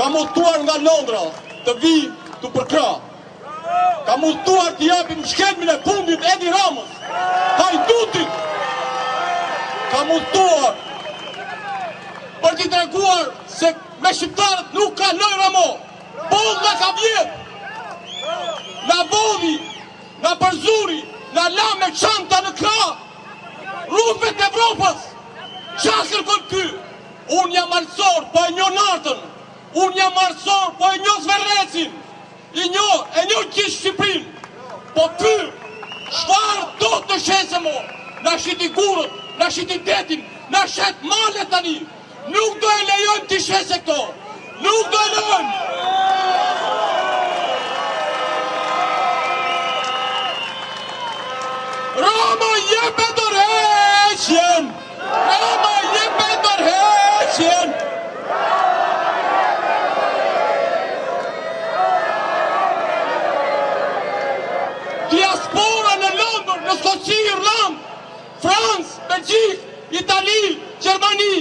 ka mundtuar nga Londra të vi të përkra. Ka mundtuar të japim shkelmin e fundit Edi Ramës, Hajdutit. Ka mundtuar për t'i treguar se me shqiptarët nuk ka loj Ramo. Bolla ka vjet. Na vodhi, na përzuri, na la me çanta në krah. Rrugët e Evropës. Qa kërkon ky? Unë jam arësor, po e njo nartën. Unë jam arësor, po e njo Zverrecin. E njo gjithë Shqiprin. Po ty, çfarë do të shese mo? Na shiti gurët, na shiti detin, na shet malet tani. Nuk do e lejojmë t'i shese këto. Nuk do e lejojmë. Rama jep e dorëheqjen. Rama jep e dorëheqjen. Diaspora në Londër, në Skoqi, Irland, Francë, Belgjikë, Itali, Gjermani,